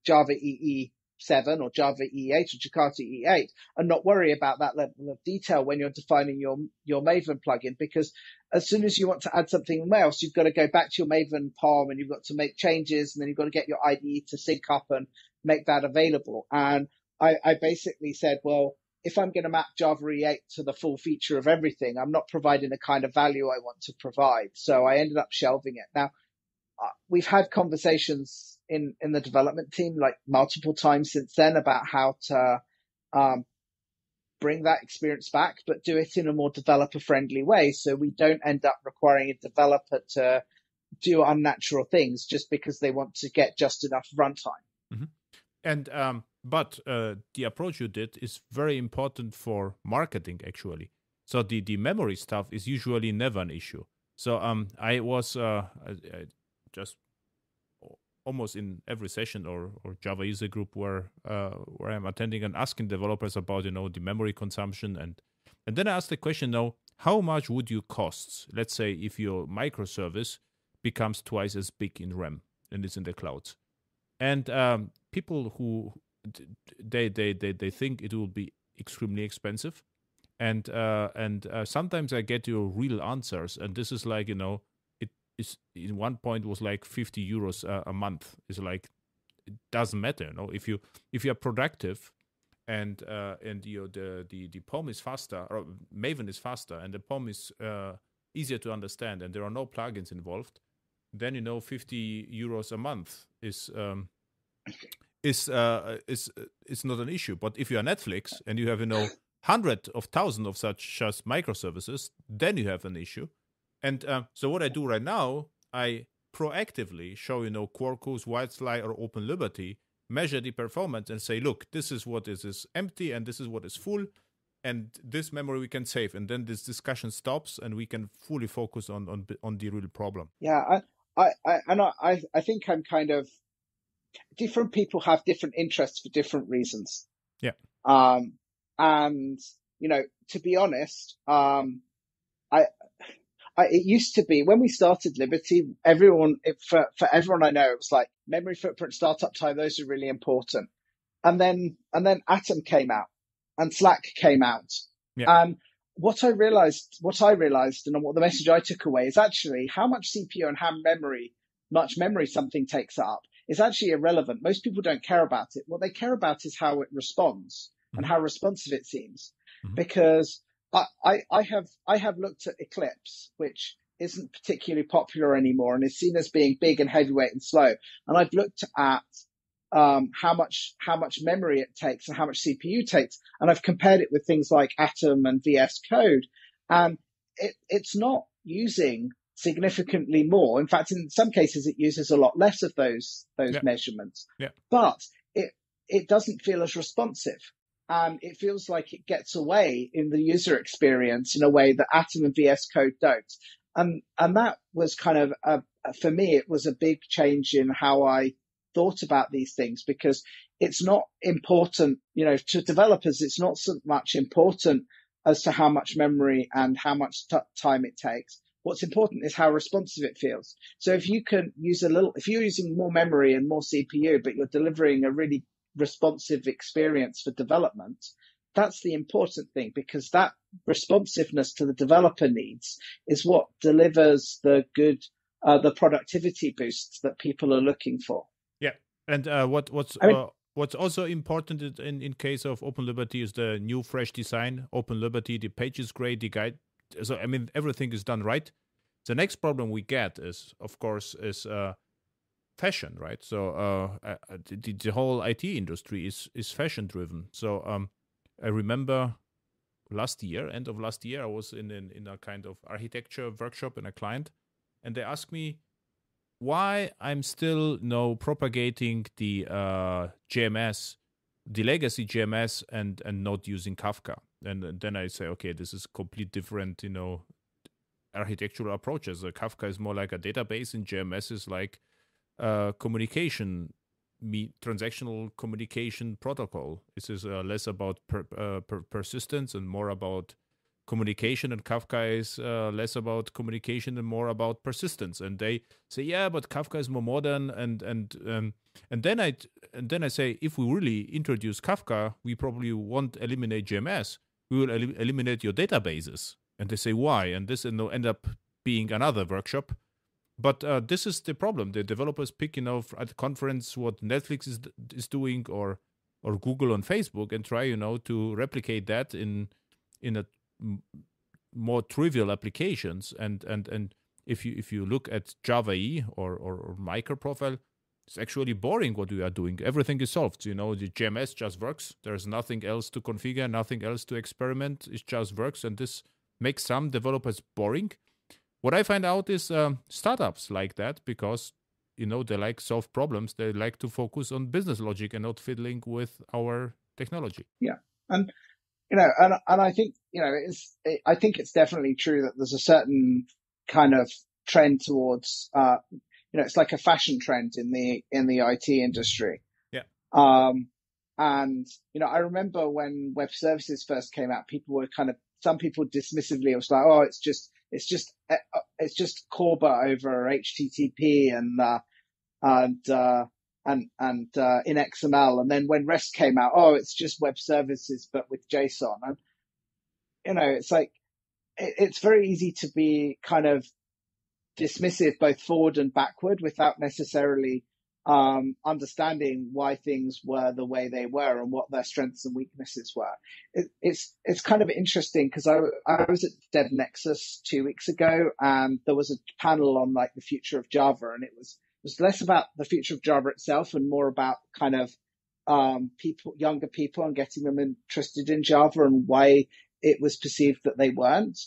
Java EE7 or Java EE8 or Jakarta EE8 and not worry about that level of detail when you're defining your Maven plugin, because as soon as you want to add something else, you've got to go back to your Maven POM and you've got to make changes, and then you've got to get your IDE to sync up and make that available. And I basically said, well, if I'm going to map Java EE8 to the full feature of everything, I'm not providing the kind of value I want to provide. So I ended up shelving it. Now, we've had conversations in the development team like multiple times since then about how to bring that experience back, but do it in a more developer friendly way. So we don't end up requiring a developer to do unnatural things just because they want to get just enough runtime. Mm-hmm. And but the approach you did is very important for marketing, actually. So the memory stuff is usually never an issue. So I was just almost in every session or Java user group where I'm attending and asking developers about the memory consumption, and then I asked the question, now, how much would you cost, let's say, if your microservice becomes twice as big in RAM and it's in the clouds? And people who they think it will be extremely expensive, and sometimes I get your real answers, and this is like it is in one point was like 50 euros a month. It's like it doesn't matter, if you are productive and the POM is faster, or Maven is faster, and the POM is easier to understand, and there are no plugins involved, then 50 euros a month is not an issue. But if you are Netflix and you have hundreds of thousands of such microservices, then you have an issue. And so what I do right now, I proactively show Quarkus, Whitesly, or OpenLiberty, measure the performance and say, look, this is what is empty and this is what is full, and this memory we can save, and then this discussion stops and we can fully focus on the real problem. Yeah, I think I'm kind of, different people have different interests for different reasons. Yeah. And to be honest, it used to be when we started Liberty, for everyone I know, it was like memory footprint, startup time, those are really important. And then Atom came out and Slack came out. Yeah. And what I realized and what the message I took away is actually how much CPU and how much memory something takes up is actually irrelevant. Most people don't care about it. What they care about is how it responds and how responsive it seems. Mm-hmm. Because I have looked at Eclipse, which isn't particularly popular anymore and is seen as being big and heavyweight and slow. And I've looked at how much memory it takes and how much CPU it takes, and I've compared it with things like Atom and VS Code, and it's not using significantly more. In fact, in some cases, it uses a lot less of those measurements. Yeah. But it doesn't feel as responsive. And it feels like it gets away in the user experience in a way that Atom and VS Code don't. And that was kind of, for me, it was a big change in how I thought about these things, because it's not important, to developers, it's not so much important as to how much memory and how much time it takes. What's important is how responsive it feels. So if you can use if you're using more memory and more CPU, but you're delivering a really responsive experience for development, that's the important thing, because that responsiveness to the developer needs is what delivers the the productivity boosts that people are looking for. Yeah. And what's also important in case of OpenLiberty is the new fresh design. OpenLiberty, the page is great, the guide. So everything is done right. The next problem we get is, of course, fashion, right? So the whole IT industry is fashion driven. So I remember end of last year, I was in a kind of architecture workshop in a client, and they asked me why I'm still propagating the JMS, the legacy JMS, and not using Kafka. And then I say, okay, this is complete different, architectural approaches. Kafka is more like a database, and JMS is like communication, transactional communication protocol. This is less about persistence and more about communication, and Kafka is less about communication and more about persistence. And they say, yeah, but Kafka is more modern. And then I say, if we really introduce Kafka, we probably won't eliminate JMS. We will eliminate your databases. And they say, why? And this end up being another workshop. But this is the problem. The developers pick, at the conference what Netflix is doing or Google on Facebook and try, to replicate that in a more trivial applications. And if you look at Java EE or microprofile, it's actually boring what we are doing. Everything is solved. The JMS just works. There's nothing else to configure, nothing else to experiment. It just works, and this makes some developers boring. What I find out is startups like that because, they like solve problems. They like to focus on business logic and not fiddling with our technology. Yeah, and I think I think it's definitely true that there's a certain kind of trend towards it's like a fashion trend in the IT industry. Yeah. And I remember when web services first came out, some people dismissively, it was like, oh, it's just Corba over HTTP and in XML. And then when REST came out, oh, it's just web services, but with JSON. And, it's like, it's very easy to be kind of dismissive, both forward and backward, without necessarily understanding why things were the way they were and what their strengths and weaknesses were. It's kind of interesting because I was at Dev Nexus 2 weeks ago, and there was a panel on like the future of Java, and it was less about the future of Java itself and more about kind of younger people and getting them interested in Java and why it was perceived that they weren't.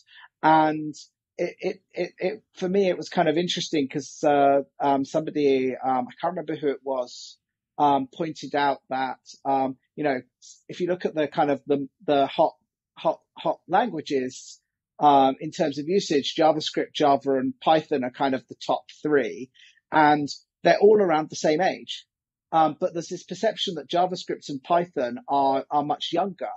And it for me, it was kind of interesting because somebody, I can't remember who it was, pointed out that, if you look at the kind of the hot languages, in terms of usage, JavaScript, Java, and Python are kind of the top three, and they're all around the same age. But there's this perception that JavaScript and Python are much younger,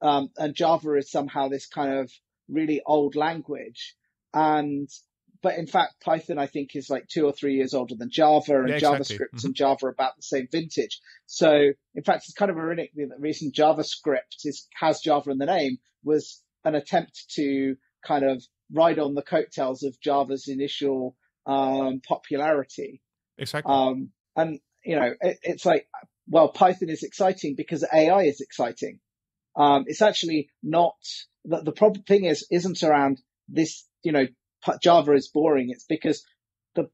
and Java is somehow this kind of really old language. But in fact, Python, I think, is like 2 or 3 years older than Java, and exactly. JavaScript and Java are about the same vintage. So in fact, it's kind of ironic that the reason JavaScript has Java in the name was an attempt to kind of ride on the coattails of Java's initial popularity. Exactly. And, it's like, well, Python is exciting because AI is exciting. It's actually not, the problem thing isn't around this, Java is boring. It's because the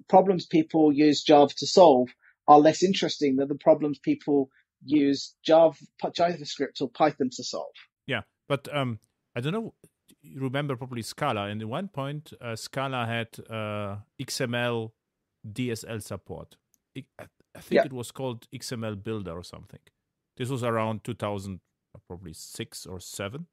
problems people use Java to solve are less interesting than the problems people use JavaScript or Python to solve. Yeah, but I don't know. You remember probably Scala, and at one point, Scala had XML DSL support. I think it was called XML Builder or something. This was around 2000, probably 6 or 7.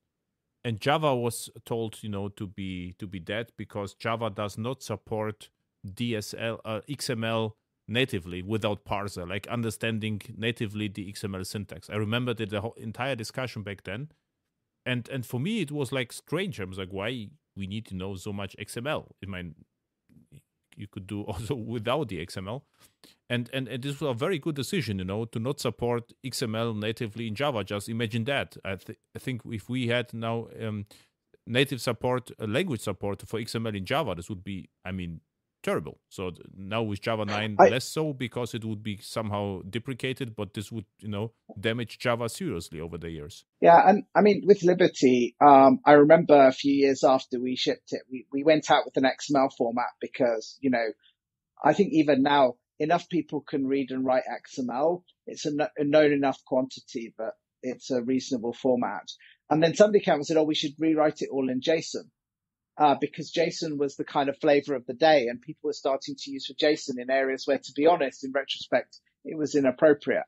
And Java was told, to be dead because Java does not support DSL XML natively without parser, like understanding natively the XML syntax. I remember the whole entire discussion back then, and for me it was like strange. I was like, why we need to know so much XML? I mean, you could do also without the XML, and this was a very good decision, to not support XML natively in Java. Just imagine that. I think if we had now native support, language support for XML in Java, this would be, terrible. So now with Java 9, less so because it would be somehow deprecated, but this would, damage Java seriously over the years. Yeah, and with Liberty, I remember a few years after we shipped it, we went out with an XML format because, I think even now enough people can read and write XML. It's a known enough quantity, but it's a reasonable format. And then somebody came and said, oh, we should rewrite it all in JSON. Because JSON was the kind of flavor of the day, and people were starting to use for JSON in areas where, to be honest, in retrospect, it was inappropriate.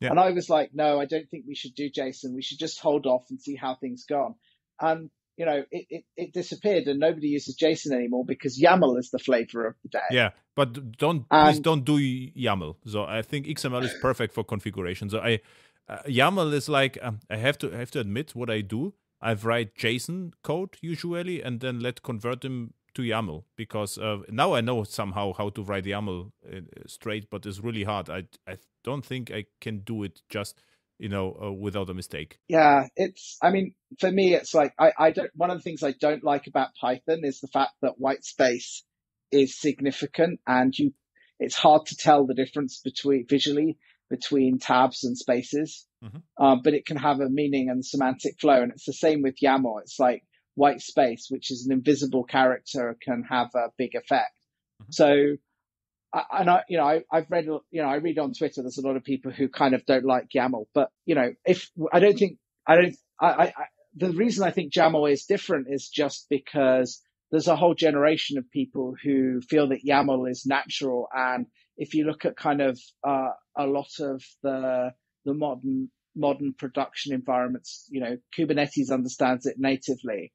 Yeah. And I was like, no, I don't think we should do JSON. We should just hold off and see how things go on. And it disappeared and nobody uses JSON anymore because YAML is the flavor of the day. Yeah, but please don't do YAML. So I think XML is perfect for configuration. So YAML is like I have to admit what I do. I write JSON code usually and then convert them to YAML because now I know somehow how to write YAML straight, but it's really hard. I don't think I can do it just without a mistake. Yeah, for me, it's like one of the things I don't like about Python is the fact that white space is significant and it's hard to tell the difference visually between tabs and spaces. Mm-hmm. But it can have a meaning and semantic flow. And it's the same with YAML. It's like white space, which is an invisible character, can have a big effect. Mm-hmm. So, I read on Twitter, there's a lot of people who kind of don't like YAML, but the reason I think YAML is different is just because there's a whole generation of people who feel that YAML is natural. And if you look at kind of, a lot of the modern production environments, Kubernetes understands it natively.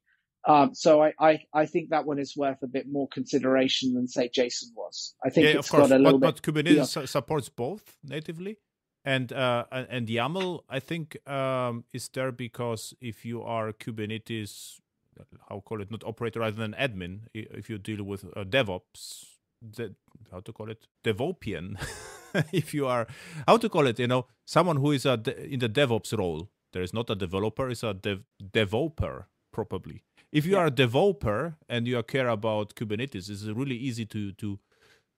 So I think that one is worth a bit more consideration than say JSON was. I think it's got a little bit. But Kubernetes supports both natively, and YAML I think is there because if you are Kubernetes, not operator rather than admin, if you deal with DevOps, DevOpian. If you are someone who is in the DevOps role, there is not a developer, it's a developer probably. If you are a developer and you care about Kubernetes, it's really easy to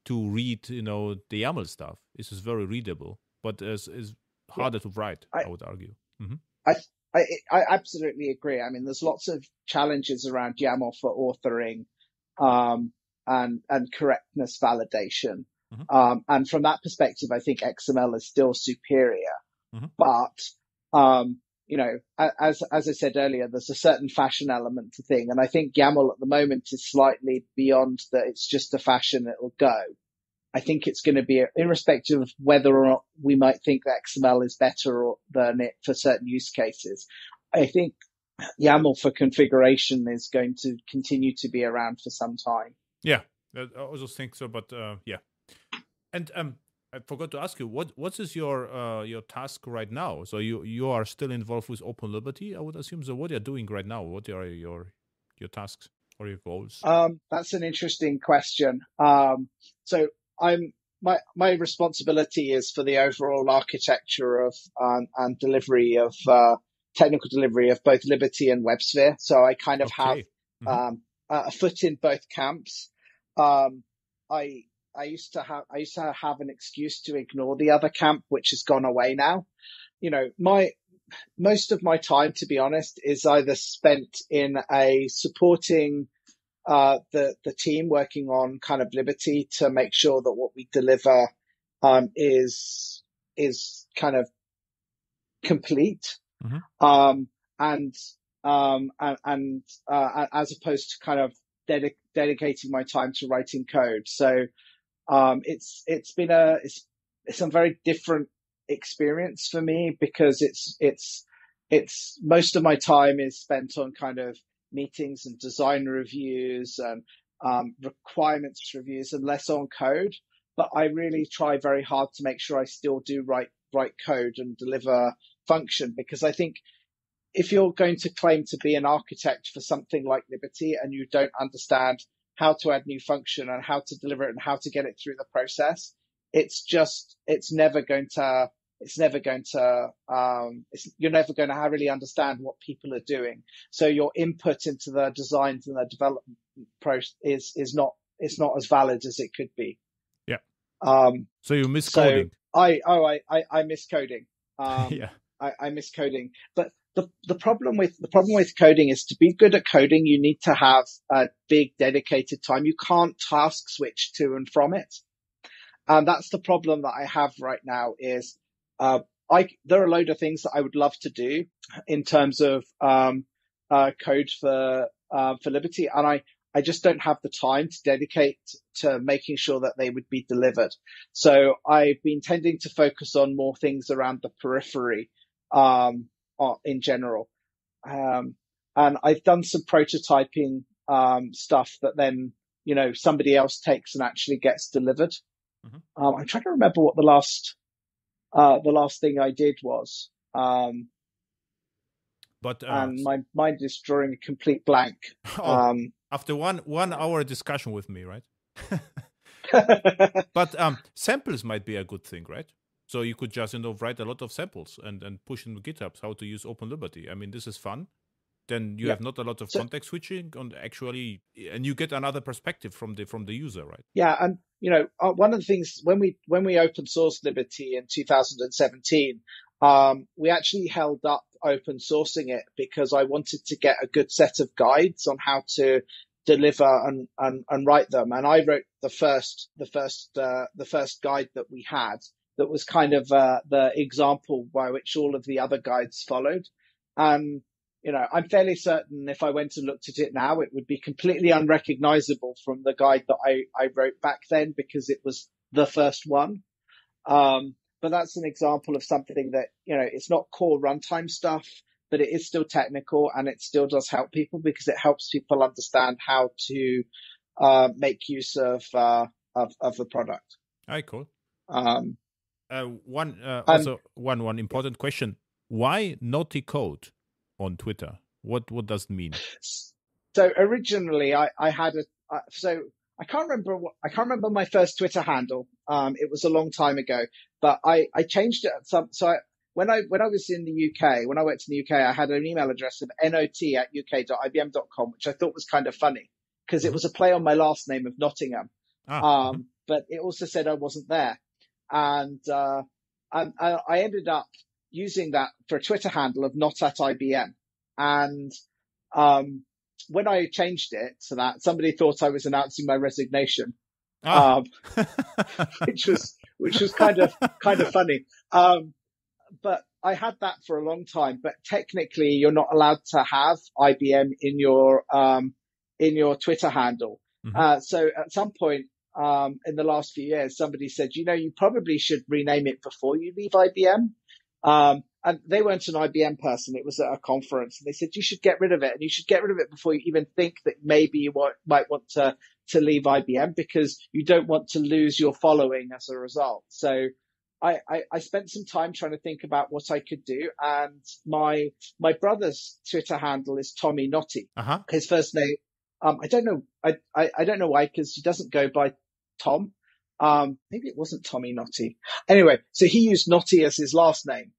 read, the YAML stuff. This is very readable, but it's harder to write, I would argue. Mm-hmm. I absolutely agree. I mean, there's lots of challenges around YAML for authoring and correctness validation. Mm-hmm. And from that perspective, I think XML is still superior. Mm-hmm. But as I said earlier, there's a certain fashion element to thing. And I think YAML at the moment is slightly beyond that. It's just a fashion. It'll go. I think it's going to be irrespective of whether or not we might think that XML is better than it for certain use cases. I think YAML for configuration is going to continue to be around for some time. Yeah, I also think so. But yeah. And I forgot to ask you, what is your task right now? So you are still involved with OpenLiberty, I would assume. So what are you doing right now? What are your tasks or your goals? That's an interesting question. So my responsibility is for the overall architecture of and delivery of technical delivery of both Liberty and WebSphere. So I kind of have a foot in both camps. I used to have an excuse to ignore the other camp, which has gone away now. Most of my time, to be honest, is either spent in supporting the team working on kind of Liberty to make sure that what we deliver is kind of complete, and as opposed to kind of dedicating my time to writing code. So it's been a very different experience for me because it's most of my time is spent on kind of meetings and design reviews and requirements reviews and less on code. But I really try very hard to make sure I still do write code and deliver function, because I think if you're going to claim to be an architect for something like Liberty and you don't understand how to add new function and how to deliver it and how to get it through the process, you're never going to really understand what people are doing. So your input into the designs and the development process is not as valid as it could be. Yeah. So you miss coding. So I miss coding. Yeah. I miss coding. But the problem with coding is, to be good at coding, you need to have a big dedicated time. You can't task switch to and from it. And that's the problem that I have right now is, there are a load of things that I would love to do in terms of, code for Liberty. And I just don't have the time to dedicate to making sure that they would be delivered. So I've been tending to focus on more things around the periphery, in general. And and I've done some prototyping stuff that then somebody else takes and actually gets delivered. Mm-hmm. I'm trying to remember what the last thing I did was, and my mind is drawing a complete blank. After one hour discussion with me, right? But samples might be a good thing, right? So you could just write a lot of samples and push into GitHub how to use OpenLiberty. I mean, this is fun. Then you have not a lot of context switching on actually, and you get another perspective from the user, right? Yeah, and one of the things when we open sourced Liberty in 2017, we actually held up open sourcing it because I wanted to get a good set of guides on how to deliver and write them. And I wrote the first guide that we had that was kind of the example by which all of the other guides followed. And I'm fairly certain if I went and looked at it now, it would be completely unrecognizable from the guide that I wrote back then because it was the first one. But that's an example of something that, it's not core runtime stuff, but it is still technical and it still does help people because it helps people understand how to make use of the product. All right, cool. One important question. Why naughty code on Twitter? What does it mean? So originally I had I can't remember my first Twitter handle. It was a long time ago, but I changed it when I was in the UK, when I went to the UK, I had an email address of not@uk.ibm.com, which I thought was kind of funny because it was a play on my last name of Nottingham. But it also said I wasn't there. And I ended up using that for a Twitter handle of not@IBM. And when I changed it to that, somebody thought I was announcing my resignation, which was kind of funny. But I had that for a long time. But technically, you're not allowed to have IBM in your Twitter handle. Mm-hmm. So at some point in the last few years, somebody said, you probably should rename it before you leave IBM. And they weren't an IBM person. It was at a conference and they said, you should get rid of it and you should get rid of it before you even think that maybe you might want to leave IBM because you don't want to lose your following as a result. So I spent some time trying to think about what I could do. And my brother's Twitter handle is Tommy Notty. Uh-huh. His first name, I don't know. I don't know why, because he doesn't go by Tom. Maybe it wasn't Tommy Notty. Anyway, so he used Notty as his last name.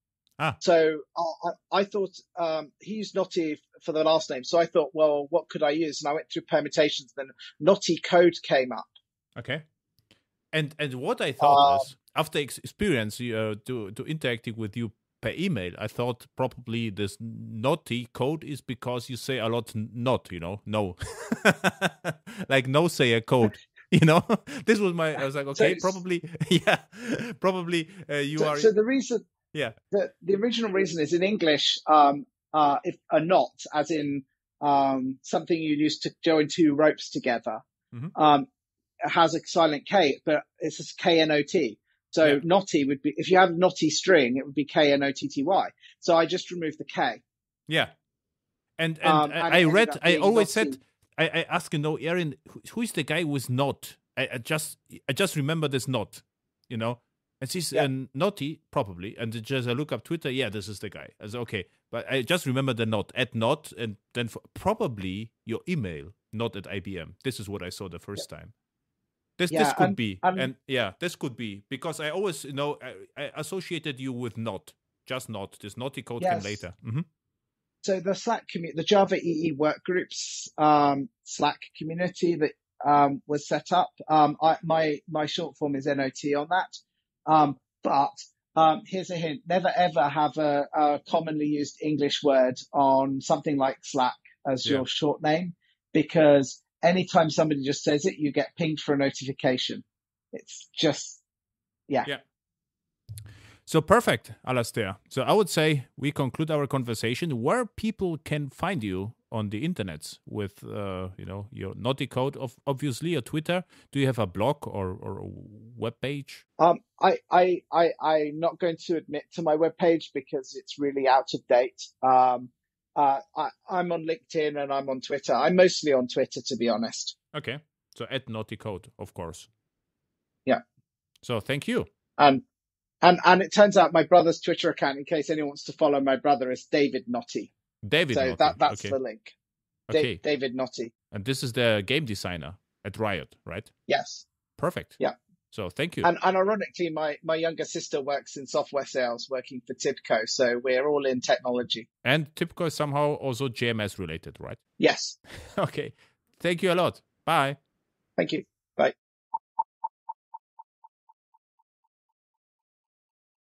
So I thought he used Notty for the last name. So I thought, well, what could I use? And I went through permutations. Then Notty Code came up. Okay. And what I thought is, after experience to interacting with you per email, I thought probably this naughty code is because you say a lot not, no. Like no say a code. This was I was like, okay, probably, yeah, probably you are. So the reason, the original reason is in English, if a knot, as in something you use to join two ropes together, has a silent K, but it's a KNOT. So knotty would be, if you have a knotty string, it would be KNOTTY. So I just removed the K. Yeah. And I always said, I asked, Aaron, who is the guy who is not? I just remember this not, and she's naughty probably, and just I look up Twitter, this is the guy. I said, okay, but I just remember the not at not, and then probably your email not at IBM. This is what I saw the first time. This could be, this could be because I always I associated you with not, just not. This naughty code came later. Mm-hmm. So the Slack community, the Java EE workgroups Slack community that was set up. My short form is NOT on that. But here's a hint: never ever have a commonly used English word on something like Slack as your short name, because anytime somebody just says it, you get pinged for a notification. It's just So perfect, Alastair. So I would say we conclude our conversation. Where people can find you on the internet with, your naughty code, obviously, your Twitter. Do you have a blog or a web page? I'm not going to admit to my web page because it's really out of date. I'm on LinkedIn and I'm on Twitter. I'm mostly on Twitter, to be honest. Okay. So at Naughty Code, of course. Yeah. So thank you. And it turns out my brother's Twitter account, in case anyone wants to follow my brother, is David Naughty. David so Naughty. That's okay. the link. Okay. David Naughty. And this is the game designer at Riot, right? Yes. Perfect. Yeah. So thank you. And ironically, my younger sister works in software sales, working for TIBCO. So we're all in technology. And TIBCO is somehow also JMS related, right? Yes. Okay. Thank you a lot. Bye. Thank you. Bye.